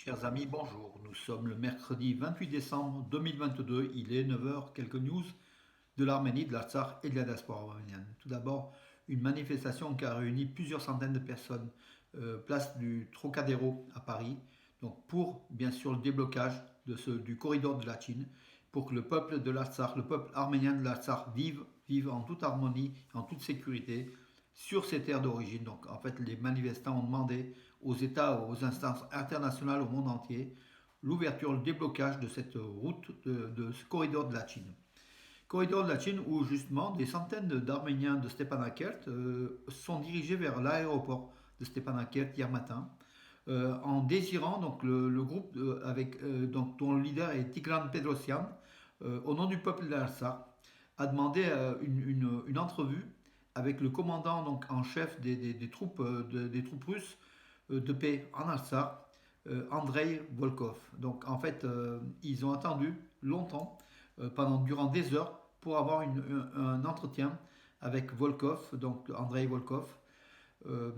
Chers amis, bonjour. Nous sommes le mercredi 28 décembre 2022. Il est 9 heures. Quelques news de l'Arménie, de l'Artsakh et de la diaspora arménienne. Tout d'abord, une manifestation qui a réuni plusieurs centaines de personnes, place du Trocadéro à Paris, donc pour bien sûr le déblocage du corridor de la Chine, pour que le peuple de l'Artsakh, le peuple arménien de l'Artsakh vive en toute harmonie, en toute sécurité sur ses terres d'origine. Donc en fait, les manifestants ont demandé aux États, aux instances internationales, au monde entier, l'ouverture, le déblocage de cette route, de ce corridor de la Chine. Corridor de la Chine où justement des centaines d'Arméniens de Stepanakert sont dirigés vers l'aéroport de Stepanakert hier matin, en désirant donc le groupe donc, dont le leader est Tigran Pedrosian, au nom du peuple d'Al-Assad, a demandé une entrevue avec le commandant donc, en chef des troupes, des troupes russes de paix en Alsace, Andrei Volkov. Donc en fait, ils ont attendu longtemps, durant des heures, pour avoir un entretien avec Volkov, donc Andrei Volkov, euh,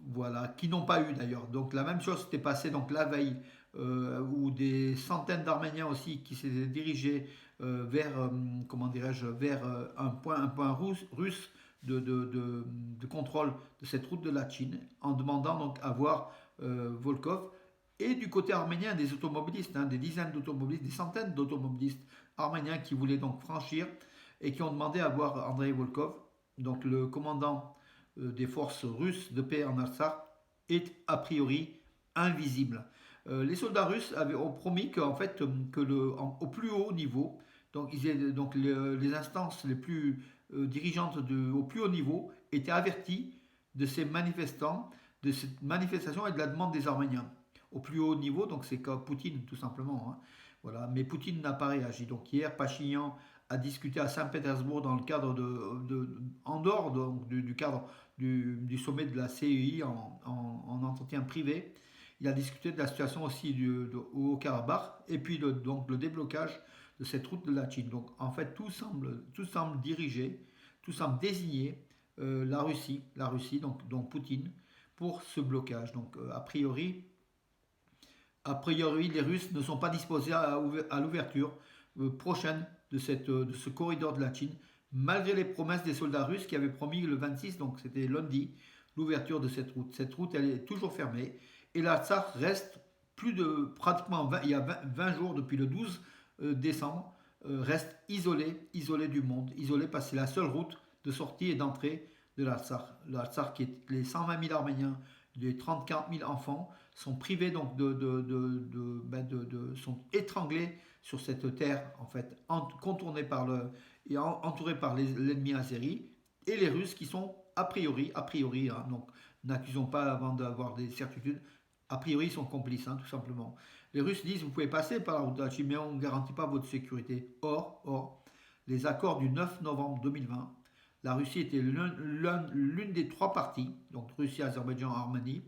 voilà, qui n'ont pas eu d'ailleurs. Donc la même chose s'était passée donc la veille, où des centaines d'Arméniens aussi qui s'étaient dirigés vers, comment dirais-je, vers un point russe de contrôle de cette route de la Chine, en demandant donc à voir Volkov. Et du côté arménien, des automobilistes, des dizaines d'automobilistes, des centaines d'automobilistes arméniens qui voulaient donc franchir et qui ont demandé à voir Andrei Volkov, donc le commandant des forces russes de paix en Artsakh, est a priori invisible. Les soldats russes ont promis qu'en fait, au plus haut niveau, donc les instances les plus dirigeantes au plus haut niveau étaient averties de ces manifestants, de cette manifestation et de la demande des Arméniens. Au plus haut niveau, donc c'est Poutine tout simplement. Voilà. Mais Poutine n'a pas réagi. Donc hier, Pachinian a discuté à Saint-Pétersbourg dans le cadre en dehors du cadre du sommet de la CEI en entretien privé. Il a discuté de la situation aussi au Haut-Karabakh et puis donc le déblocage de cette route de la Chine. Donc en fait tout semble diriger, tout semble désigner la Russie donc Poutine pour ce blocage. Donc a priori, les Russes ne sont pas disposés à l'ouverture prochaine de ce corridor de la Chine, malgré les promesses des soldats russes qui avaient promis le 26, donc c'était lundi, l'ouverture de cette route. Cette route, elle est toujours fermée. Et l'Artsakh reste pratiquement il y a 20 jours, depuis le 12 décembre, reste isolé du monde, isolé parce que c'est la seule route de sortie et d'entrée de l'Artsakh. L'Artsakh qui est les 120 000 Arméniens, les 30-40 000 enfants sont privés donc sont étranglés sur cette terre en fait contournée et entourée par l'ennemi azéri et les Russes qui sont a priori, donc n'accusons pas avant d'avoir des certitudes, a priori ils sont complices tout simplement. Les Russes disent vous pouvez passer par la route de la Chine mais on ne garantit pas votre sécurité. Or, les accords du 9 novembre 2020, la Russie était l'une des trois parties, donc Russie, Azerbaïdjan, Arménie,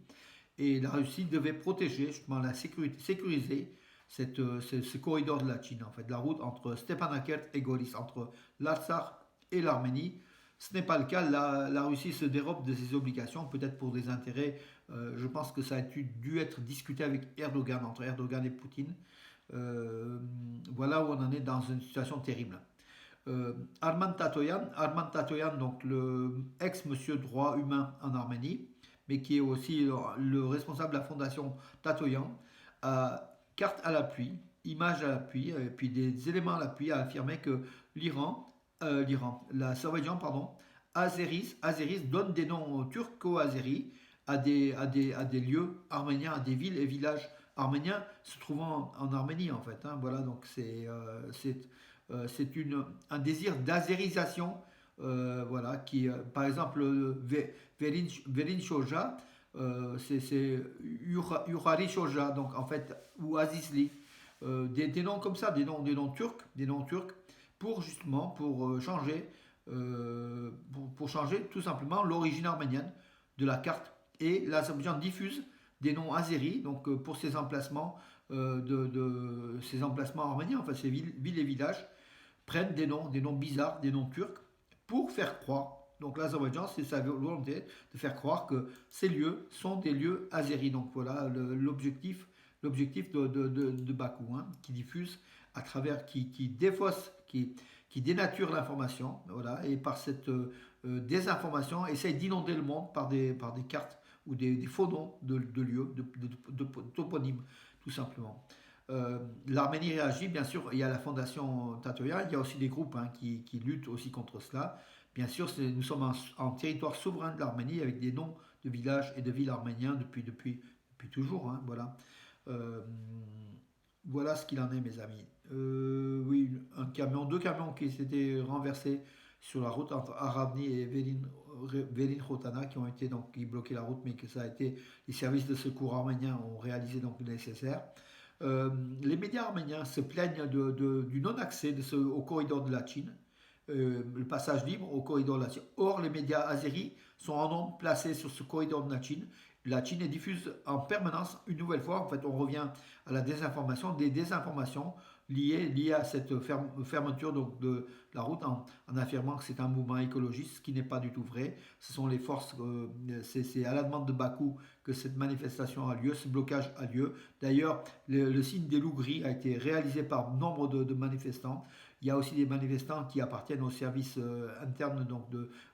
et la Russie devait protéger, justement, sécuriser ce corridor de la Chine, en fait, la route entre Stepanakert et Goris, entre l'Artsakh et l'Arménie. Ce n'est pas le cas, la Russie se dérobe de ses obligations, peut-être pour des intérêts. Je pense que ça a dû être discuté avec Erdogan, entre Erdogan et Poutine. Voilà où on en est dans une situation terrible. Arman Tatoyan, donc le ex-monsieur droit humain en Arménie, mais qui est aussi le responsable de la fondation Tatoyan, a carte à l'appui, image à l'appui, et puis des éléments à l'appui, a affirmé que l'Azerbaïdjan, pardon, Azeris donne des noms turco-azéris à des lieux arméniens, à des villes et villages arméniens se trouvant en Arménie en fait. Voilà, donc c'est un désir d'azérisation, voilà, qui, par exemple, Verin Shoja, c'est Yuhari Shoja, donc en fait, ou Azizli, des noms comme ça, des noms turcs, pour justement, pour changer tout simplement l'origine arménienne de la carte. Et l'Azerbaïdjan diffuse des noms azéris, donc pour ces emplacements, ces emplacements arméniens, enfin ces villes et villages, prennent des noms bizarres, des noms turcs, pour faire croire. Donc l'Azerbaïdjan, c'est sa volonté de faire croire que ces lieux sont des lieux azéris. Donc voilà l'objectif de Bakou, hein, qui diffuse à travers, qui défausse, qui dénature l'information, voilà, et par cette désinformation, essaye d'inonder le monde par des cartes ou des faux noms de lieux, de toponymes, tout simplement. L'Arménie réagit, bien sûr, il y a la fondation Tatoya, il y a aussi des groupes, hein, qui luttent aussi contre cela. Bien sûr, nous sommes en territoire souverain de l'Arménie avec des noms de villages et de villes arméniens depuis toujours, hein, voilà. Euh, voilà ce qu'il en est, mes amis. Oui, deux camions qui s'étaient renversés sur la route entre Aravni et Velin Khotana, qui ont été donc qui bloquaient la route, mais que ça a été les services de secours arméniens ont réalisé donc le nécessaire. Euh, les médias arméniens se plaignent du non-accès au corridor de la Chine, le passage libre au corridor de la Chine. Or, les médias azéris sont en nombre placés sur ce corridor de la Chine. La Chine diffuse en permanence, une nouvelle fois, en fait, on revient à la désinformation, des désinformations liées à cette fermeture donc, de la route en affirmant que c'est un mouvement écologiste, ce qui n'est pas du tout vrai. Ce sont les forces, c'est à la demande de Bakou que cette manifestation a lieu, ce blocage a lieu. D'ailleurs, le signe des loups gris a été réalisé par nombre de manifestants. Il y a aussi des manifestants qui appartiennent au service interne, donc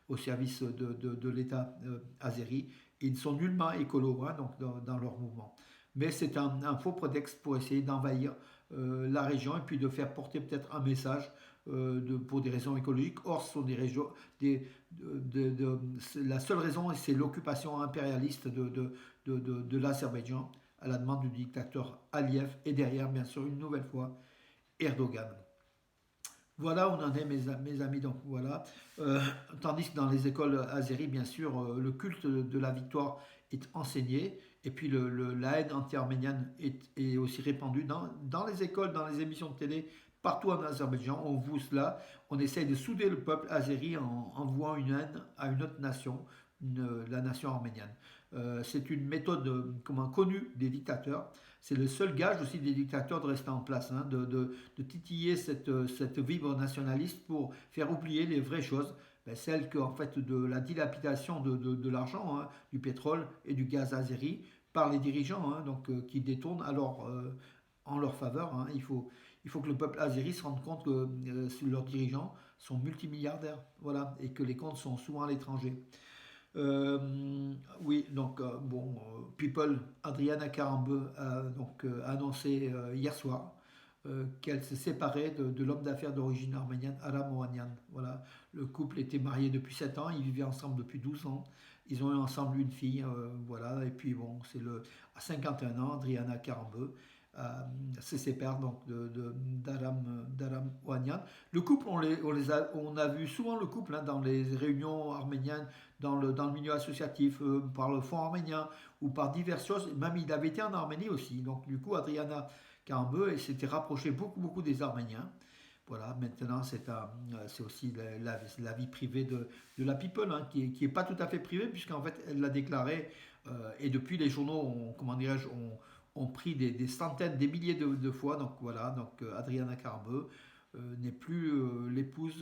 au service de l'État azéri. Ils ne sont nullement écolos, hein, donc dans leur mouvement. Mais c'est un faux prétexte pour essayer d'envahir la région et puis de faire porter peut-être un message pour des raisons écologiques. Or, ce sont des régions. La seule raison, c'est l'occupation impérialiste de l'Azerbaïdjan à la demande du dictateur Aliyev et derrière, bien sûr, une nouvelle fois, Erdogan. Voilà où on en est, mes amis. Donc voilà. Euh, Tandis que dans les écoles azéries, bien sûr, le culte de la victoire est enseigné. Et puis la haine anti-arménienne est aussi répandue dans les écoles, dans les émissions de télé, partout en Azerbaïdjan. On voit cela. On essaye de souder le peuple azéri en vouant une haine à une autre nation, la nation arménienne. C'est une méthode connue des dictateurs. C'est le seul gage aussi des dictateurs de rester en place, hein, de titiller cette vibre nationaliste pour faire oublier les vraies choses, celles que, en fait, de la dilapidation de l'argent, hein, du pétrole et du gaz azéri par les dirigeants, hein, donc, qui détournent en leur faveur. Hein. Il faut que le peuple azéri se rende compte que leurs dirigeants sont multimilliardaires, voilà, et que les comptes sont souvent à l'étranger. Oui, donc bon, People, Adriana Karambeu a donc annoncé hier soir qu'elle se séparait de l'homme d'affaires d'origine arménienne Aram Oanian. Voilà, le couple était marié depuis 7 ans, ils vivaient ensemble depuis 12 ans. Ils ont eu ensemble une fille, voilà, et puis bon, à 51 ans, Adriana Karambeu euh, se sépare donc d'Aram Oanian. Le couple, on a vu souvent le couple, hein, dans les réunions arméniennes, dans le milieu associatif, par le Fonds arménien ou par diverses choses. Même il avait été en Arménie aussi. Donc du coup, Adriana Karambeu s'était rapproché beaucoup des Arméniens. Voilà, maintenant c'est aussi la vie privée de la people, hein, qui est pas tout à fait privée, puisqu'en fait elle l'a déclaré, et depuis les journaux comment dirais-je, ont pris des centaines, des milliers de fois. Donc voilà, donc Adriana Karambeu n'est plus l'épouse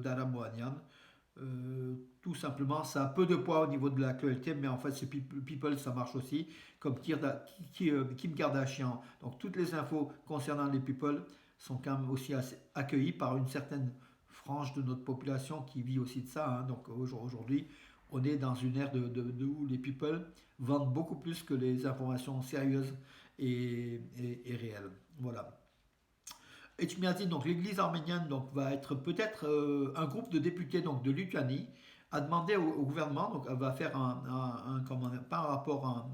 d'Aram Oanian. Tout simplement, ça a peu de poids au niveau de l'actualité, mais en fait, c'est People, ça marche aussi, comme Kim Kardashian. Donc, toutes les infos concernant les People sont quand même aussi accueillies par une certaine frange de notre population qui vit aussi de ça. Hein. Donc, aujourd'hui, on est dans une ère où les People vendent beaucoup plus que les informations sérieuses et réelles. Voilà. Etchmiadzin, donc l'église arménienne, donc, va être peut-être un groupe de députés donc, de Lituanie, a demandé au gouvernement, donc elle va faire par rapport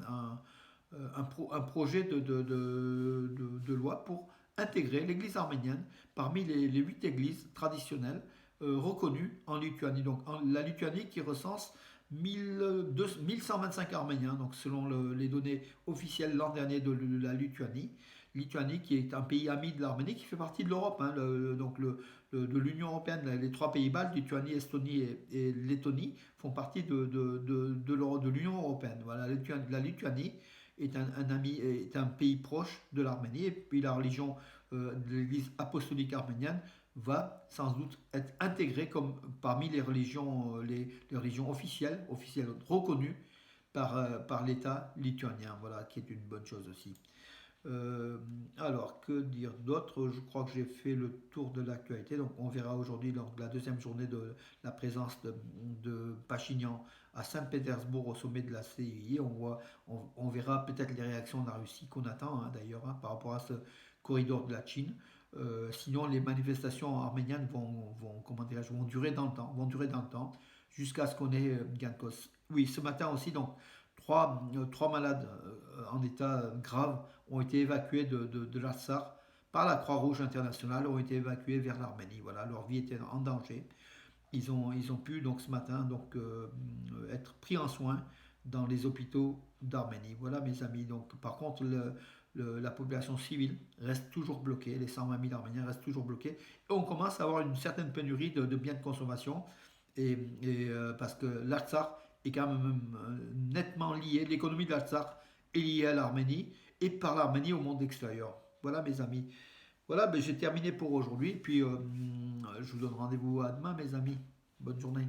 un projet de loi pour intégrer l'église arménienne parmi les 8 églises traditionnelles reconnues en Lituanie. Donc la Lituanie qui recense 1125 Arméniens, donc selon les données officielles l'an dernier de la Lituanie. Lituanie qui est un pays ami de l'Arménie, qui fait partie de l'Europe, hein, de l'Union européenne. Les 3 pays baltes, Lituanie, Estonie et Lettonie, font partie de l'Union européenne. Voilà, la Lituanie est un pays proche de l'Arménie, et puis la religion de l'Église apostolique arménienne va sans doute être intégrée comme parmi les religions, les religions officielles reconnues par l'État lituanien, voilà, qui est une bonne chose aussi. Euh, alors, que dire d'autre? Je crois que j'ai fait le tour de l'actualité. Donc, on verra aujourd'hui donc, la deuxième journée de la présence de Pachinian à Saint-Pétersbourg au sommet de la CEI. On verra peut-être les réactions de la Russie qu'on attend d'ailleurs par rapport à ce corridor de la Chine. Sinon, les manifestations arméniennes comment dirais-je, vont durer dans le temps, jusqu'à ce qu'on ait gain de cause. Oui, ce matin aussi, donc, trois malades en état grave ont été évacués de l'Artsakh par la Croix-Rouge internationale, ont été évacués vers l'Arménie. Voilà, leur vie était en danger. Ils ont pu donc ce matin être pris en soin dans les hôpitaux d'Arménie. Voilà mes amis. Donc par contre la population civile reste toujours bloquée, les 120 000 Arméniens restent toujours bloqués. Et on commence à avoir une certaine pénurie de biens de consommation parce que l'Artsakh est quand même nettement lié, l'économie de l'Artsakh est liée à l'Arménie et par l'Arménie au monde extérieur. Voilà mes amis. Voilà, ben, j'ai terminé pour aujourd'hui. Puis je vous donne rendez-vous à demain, mes amis. Bonne journée.